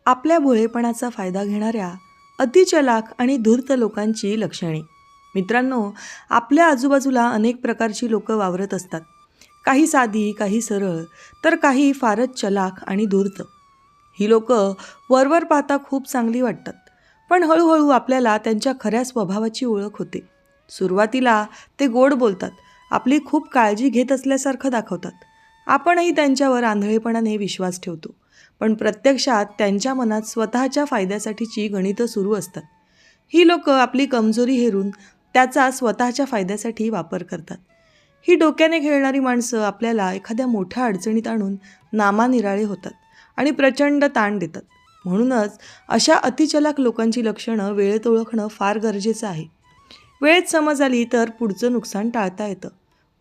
आपल्या भोळेपणाचा फायदा घेणाऱ्या अतिचलाख आणि धूर्त लोकांची लक्षणे. मित्रांनो, आपल्या आजूबाजूला अनेक प्रकारची लोक वावरत असतात. काही साधी, काही सरळ, तर काही फारच चलाख आणि धूर्त. ही लोक वरवर पाहता खूप चांगली वाटतात, पण हळूहळू आपल्याला त्यांच्या खऱ्या स्वभावाची ओळख होते. सुरुवातीला ते गोड बोलतात, आपली खूप काळजी घेत असल्यासारखं दाखवतात. आपणही त्यांच्यावर आंधळेपणाने विश्वास ठेवतो, पण प्रत्यक्षात त्यांच्या मनात स्वतःच्या फायद्यासाठीची गणितं सुरू असतात. ही लोक आपली कमजोरी हेरून त्याचा स्वतःच्या फायद्यासाठी वापर करतात. ही डोक्याने खेळणारी माणसं आपल्याला एखाद्या मोठ्या अडचणीत आणून नामानिराळे होतात आणि प्रचंड ताण देतात. म्हणूनच अशा अतिचलाख लोकांची लक्षणं वेळेत ओळखणं फार गरजेचं आहे. वेळेत समज आली तर पुढचं नुकसान टाळता येतं,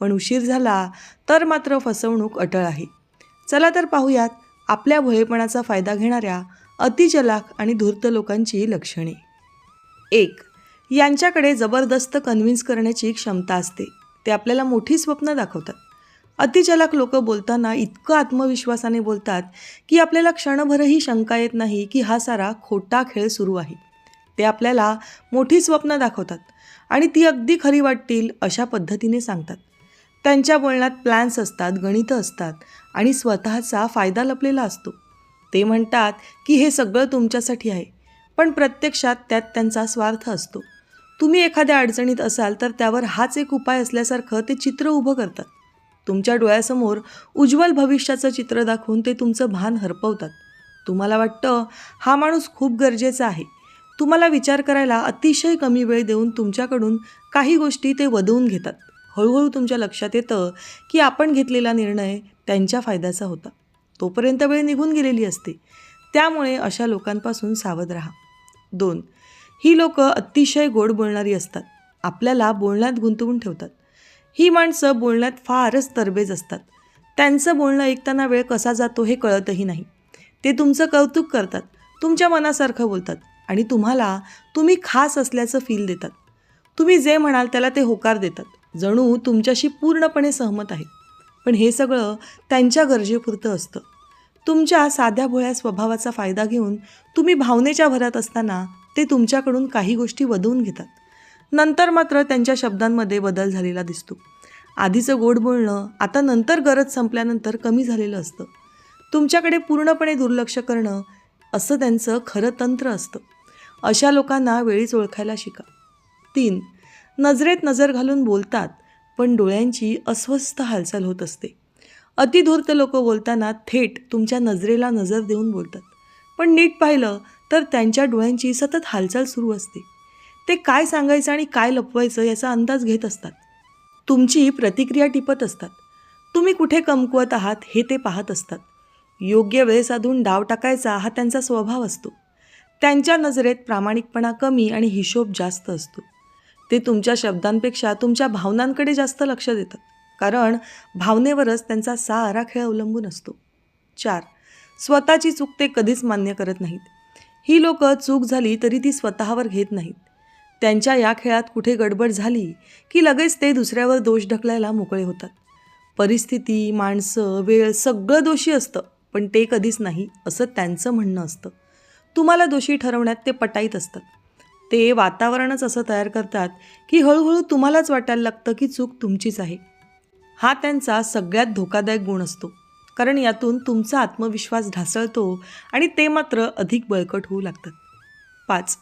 पण उशीर झाला तर मात्र फसवणूक अटळ आहे. चला तर पाहूयात आपल्या भोळेपणाचा फायदा घेणाऱ्या अतिचलाख आणि धूर्त लोकांची लक्षणे. 1. यांच्याकडे जबरदस्त कन्व्हिन्स करण्याची क्षमता असते. ते आपल्याला मोठी स्वप्न दाखवतात. अतिचलाख लोक बोलताना इतकं आत्मविश्वासाने बोलतात की आपल्याला क्षणभरही शंका येत नाही की हा सारा खोटा खेळ सुरू आहे. ते आपल्याला मोठी स्वप्न दाखवतात आणि ती अगदी खरी वाटतील अशा पद्धतीने सांगतात. त्यांच्या बोलण्यात प्लॅन्स असतात, गणितं असतात आणि स्वतःचा फायदा लपलेला असतो. ते म्हणतात की हे सगळं तुमच्यासाठी आहे, पण प्रत्यक्षात त्यात त्यांचा स्वार्थ असतो. तुम्ही एखाद्या अडचणीत असाल तर त्यावर हाच एक उपाय असल्यासारखं ते चित्र उभं करतात. तुमच्या डोळ्यासमोर उज्ज्वल भविष्याचं चित्र दाखवून ते तुमचं भान हरपवतात. तुम्हाला वाटतं हा माणूस खूप गरजेचा आहे. तुम्हाला विचार करायला अतिशय कमी वेळ देऊन तुमच्याकडून काही गोष्टी ते वदवून घेतात. हळूहळू तुमच्या लक्षात येतं की आपण घेतलेला निर्णय त्यांच्या फायद्याचा होता. तोपर्यंत वेळ निघून गेलेली असते. त्यामुळे अशा लोकांपासून सावध राहा. 2. ही लोक अतिशय गोड बोलणारी असतात. आपल्याला बोलण्यात गुंतवून ठेवतात. ही माणसं बोलण्यात फारच तरबेज असतात. त्यांचं बोलणं ऐकताना वेळ कसा जातो हे कळतही नाही. ते तुमचं कौतुक करतात, तुमच्या मनासारखं बोलतात आणि तुम्ही खास असल्याचं फील देतात. तुम्ही जे म्हणाल त्याला ते होकार देतात, जणू तुमच्याशी पूर्णपणे सहमत आहेत. पण हे सगळं त्यांच्या गरजेपुरतं असतं. तुमच्या साध्या भोळ्या स्वभावाचा फायदा घेऊन तुम्ही भावनेच्या भरात असताना ते तुमच्याकडून काही गोष्टी वदवून घेतात. नंतर मात्र त्यांच्या शब्दांमध्ये बदल झालेला दिसतो. आधीचं गोड बोलणं आता नंतर गरज संपल्यानंतर कमी झालेलं असतं. तुमच्याकडे पूर्णपणे दुर्लक्ष करणं असं त्यांचं खरं तंत्र असतं. अशा लोकांना वेळीच ओळखायला शिका. 3. नजरेत नजर घालून बोलतात, पण डोळ्यांची अस्वस्थ हालचाल होत असते. अतिधूर्त लोक बोलताना थेट तुमच्या नजरेला नजर देऊन बोलतात, पण नीट पाहिलं तर त्यांच्या डोळ्यांची सतत हालचाल सुरू असते. ते काय सांगायचं आणि काय लपवायचं याचा अंदाज घेत असतात. तुमची प्रतिक्रिया टिपत असतात. तुम्ही कुठे कमकुवत आहात हे ते पाहत असतात. योग्य वेळ साधून डाव टाकायचा हा त्यांचा स्वभाव असतो. त्यांच्या नजरेत प्रामाणिकपणा कमी आणि हिशोब जास्त असतो. ते तुमच्या शब्दांपेक्षा तुमच्या भावनांकडे जास्त लक्ष देतात, कारण भावनेवरच त्यांचा सारा खेळ अवलंबून असतो. 4. स्वतःची चूक ते कधीच मान्य करत नाहीत. ही लोक चूक झाली तरी ती स्वतःवर घेत नाहीत. त्यांच्या या खेळात कुठे गडबड झाली की लगेच ते दुसऱ्यावर दोष ढकलायला मोकळे होतात. परिस्थिती, माणसं, वेळ सगळं दोषी असतं, पण ते कधीच नाही असं त्यांचं म्हणणं असतं. तुम्हाला दोषी ठरवण्यात ते पटाईत असतात. ते वातावरणच असं तयार करतात की हळूहळू तुम्हालाच वाटायला लागतं की चूक तुमचीच आहे. हा त्यांचा सगळ्यात धोकादायक गुण असतो, कारण यातून तुमचा आत्मविश्वास ढासळतो आणि ते मात्र अधिक बळकट होऊ लागतात. 5.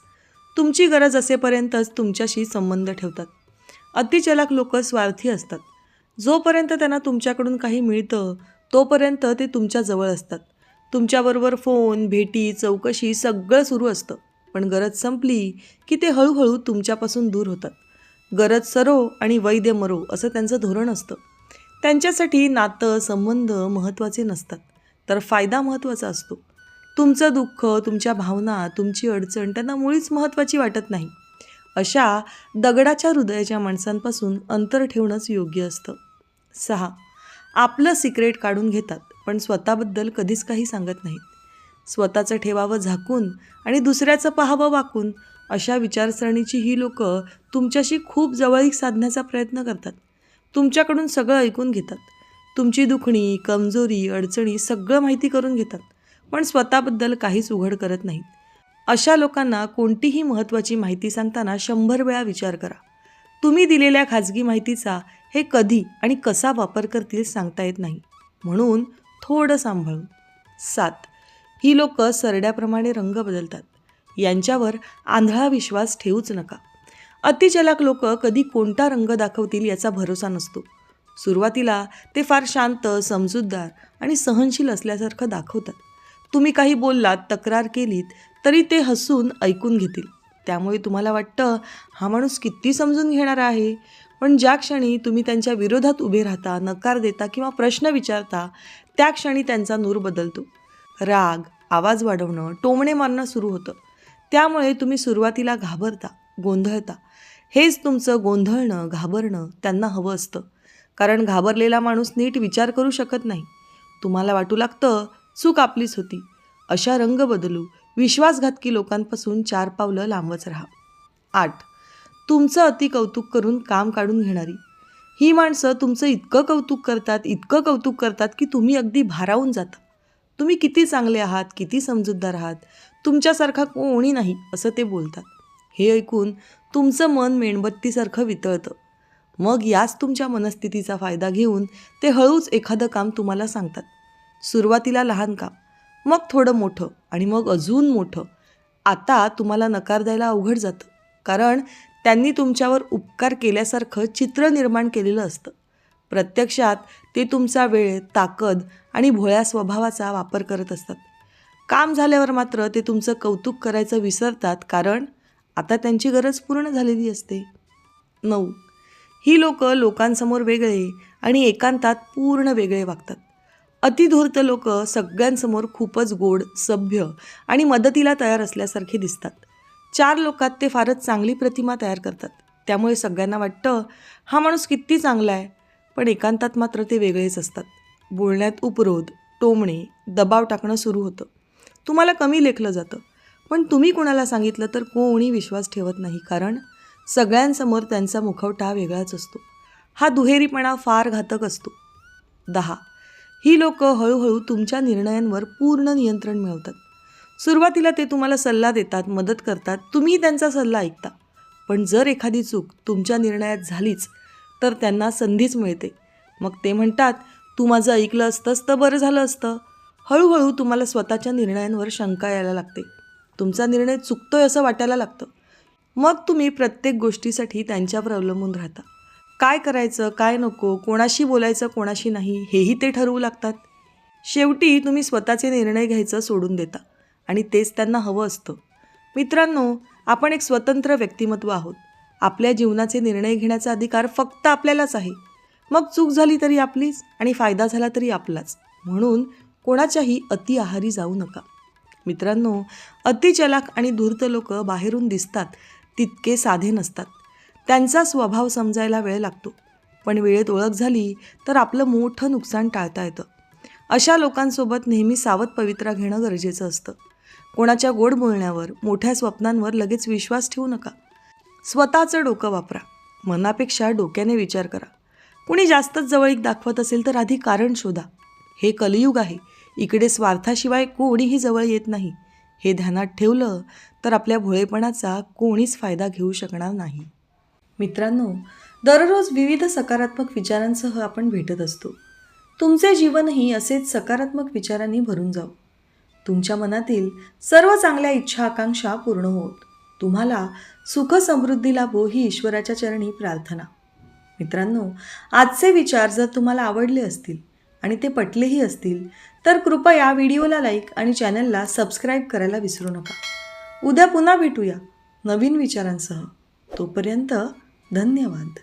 तुमची गरज असेपर्यंतच तुमच्याशी संबंध ठेवतात. अतिचलाख लोक स्वार्थी असतात. जोपर्यंत त्यांना तुमच्याकडून काही मिळतं तोपर्यंत ते तुमच्या जवळ असतात. तुमच्याबरोबर फोन, भेटी, चौकशी सगळं सुरू असतं, पण गरज संपली की ते हळूहळू तुमच्यापासून दूर होतात. गरज सरो आणि वैद्य मरो असं त्यांचं धोरण असतं. त्यांच्यासाठी नातं, संबंध महत्त्वाचे नसतात, तर फायदा महत्त्वाचा असतो. तुमचं दुःख, तुमच्या भावना, तुमची अडचण त्यांना मुळीच महत्त्वाची वाटत नाही. अशा दगडाच्या हृदयाच्या माणसांपासून अंतर ठेवणंच योग्य असतं. 6. आपलं सिक्रेट काढून घेतात, पण स्वतःबद्दल कधीच काही सांगत नाहीत. स्वतःचं ठेवावं झाकून आणि दुसऱ्याचं पाहावं वाकून. अशा विचारसरणीची ही लोक तुमच्याशी खूप जवळीक साधण्याचा प्रयत्न करतात. तुमच्याकडून सगळं ऐकून घेतात. तुमची दुखणी, कमजोरी, अडचणी सगळं माहिती करून घेतात, पण स्वतःबद्दल काहीच उघड करत नाहीत. अशा लोकांना कोणतीही महत्त्वाची माहिती सांगताना 100 वेळा विचार करा. तुम्ही दिलेल्या खाजगी माहितीचा हे कधी आणि कसा वापर करतील सांगता येत नाही, म्हणून थोडं सांभाळून. 7. ही लोक सरड्याप्रमाणे रंग बदलतात. यांच्यावर आंधळा विश्वास ठेवूच नका. अतिचलाक लोक कधी कोणता रंग दाखवतील याचा भरोसा नसतो. सुरुवातीला ते फार शांत, समजूतदार आणि सहनशील असल्यासारखं दाखवतात. तुम्ही काही बोललात, तक्रार केलीत तरी ते हसून ऐकून घेतील. त्यामुळे तुम्हाला वाटतं हा माणूस किती समजून घेणारा आहे. पण ज्या क्षणी तुम्ही त्यांच्या विरोधात उभे राहता, नकार देता किंवा प्रश्न विचारता, त्या क्षणी त्यांचा नूर बदलतो. राग, आवाज वाढवणं, टोमणे मारणं सुरू होतं. त्यामुळे तुम्ही सुरुवातीला घाबरता, गोंधळता. हेच तुमचं गोंधळणं, घाबरणं त्यांना हवं असतं. कारण घाबरलेला माणूस नीट विचार करू शकत नाही. तुम्हाला वाटू लागतं चूक आपलीच होती. अशा रंग बदलू, विश्वासघातकी लोकांपासून 4 पावलं लांबच राहा. 8. तुमचं अति कौतुक करून काम काढून घेणारी. ही माणसं तुमचं इतकं कौतुक करतात की तुम्ही अगदी भारावून जाता. तुम्ही किती चांगले आहात, किती समजूतदार आहात, तुमच्यासारखा कोणी नाही असं ते बोलतात. हे ऐकून तुमचं मन मेणबत्तीसारखं वितळतं. मग याच तुमच्या मनस्थितीचा फायदा घेऊन ते हळूच एखादं काम तुम्हाला सांगतात. सुरुवातीला लहान काम, मग थोडं मोठं आणि मग अजून मोठं. आता तुम्हाला नकार द्यायला अवघड जातं, कारण त्यांनी तुमच्यावर उपकार केल्यासारखं चित्र निर्माण केलेलं असतं. प्रत्यक्षात ते तुमचा वेळ, ताकद आणि भोळ्या स्वभावाचा वापर करत असतात. काम झाल्यावर मात्र ते तुमचं कौतुक करायचं विसरतात, कारण आता त्यांची गरज पूर्ण झालेली असते. 9. ही लोकांसमोर वेगळे आणि एकांतात पूर्ण वेगळे वागतात. अतिधूर्त लोक सगळ्यांसमोर खूपच गोड, सभ्य आणि मदतीला तयार असल्यासारखे दिसतात. 4 लोकात ते फारच चांगली प्रतिमा तयार करतात. त्यामुळे सगळ्यांना वाटतं हा माणूस किती चांगला आहे. पण एकांतात मात्र ते वेगळेच असतात. बोलण्यात उपरोध, टोमणे, दबाव टाकणं सुरू होतं. तुम्हाला कमी लेखलं जातं. पण तुम्ही कोणाला सांगितलं तर कोणी विश्वास ठेवत नाही, कारण सगळ्यांसमोर त्यांचा मुखवटा वेगळाच असतो. हा दुहेरीपणा फार घातक असतो. 10. ही लोक हळूहळू तुमच्या निर्णयांवर पूर्ण नियंत्रण मिळवतात. सुरुवातीला ते तुम्हाला सल्ला देतात, मदत करतात, तुम्ही त्यांचा सल्ला ऐकता. पण जर एखादी चूक तुमच्या निर्णयात झालीच तर त्यांना संधीच मिळते. मग ते म्हणतात, तू माझं ऐकलं असतंस तर बरं झालं असतं. हळूहळू तुम्हाला स्वतःच्या निर्णयांवर शंका यायला लागते. तुमचा निर्णय चुकतोय असं वाटायला लागतं. मग तुम्ही प्रत्येक गोष्टीसाठी त्यांच्यावर अवलंबून राहता. काय करायचं, काय नको, कोणाशी बोलायचं, कोणाशी नाही, हेही ते ठरवू लागतात. शेवटी तुम्ही स्वतःचे निर्णय घ्यायचं सोडून देता आणि तेच त्यांना हवं असतं. मित्रांनो, आपण एक स्वतंत्र व्यक्तिमत्व आहोत. आपल्या जीवनाचे निर्णय घेण्याचा अधिकार फक्त आपल्यालाच आहे. मग चूक झाली तरी आपलीच आणि फायदा झाला तरी आपलाच. म्हणून कोणाच्याही अति आहारी जाऊ नका. मित्रांनो, अतिचलाक आणि धूर्त लोक बाहेरून दिसतात तितके साधे नसतात. त्यांचा स्वभाव समजायला वेळ लागतो. पण वेळेत ओळख झाली तर आपलं मोठं नुकसान टाळता येतं. अशा लोकांसोबत नेहमी सावध पवित्रा घेणं गरजेचं असतं. कोणाच्या गोड बोलण्यावर, मोठ्या स्वप्नांवर लगेच विश्वास ठेवू नका. स्वतःचं डोकं वापरा. मनापेक्षा डोक्याने विचार करा. कुणी जास्तच जवळीक दाखवत असेल तर आधी कारण शोधा. हे कलियुग आहे. इकडे स्वार्थाशिवाय कोणीही जवळ येत नाही. हे ध्यानात ठेवलं तर आपल्या भोळेपणाचा कोणीच फायदा घेऊ शकणार नाही. मित्रांनो, दररोज विविध सकारात्मक विचारांसह आपण भेटत असतो. तुमचे जीवनही असेच सकारात्मक विचारांनी भरून जाऊ. तुमच्या मनातील सर्व चांगल्या इच्छा आकांक्षा पूर्ण होत. तुम्हाला सुख समृद्धी लाभो ही ईश्वराच्या चरणी प्रार्थना. मित्रांनो, आजचे विचार जर तुम्हाला आवडले असतील आणि ते पटलेही असतील तर कृपया व्हिडिओला लाईक आणि चॅनलला सबस्क्राईब करायला विसरू नका. उद्या पुन्हा भेटूया नवीन विचारांसह. तोपर्यंत धन्यवाद.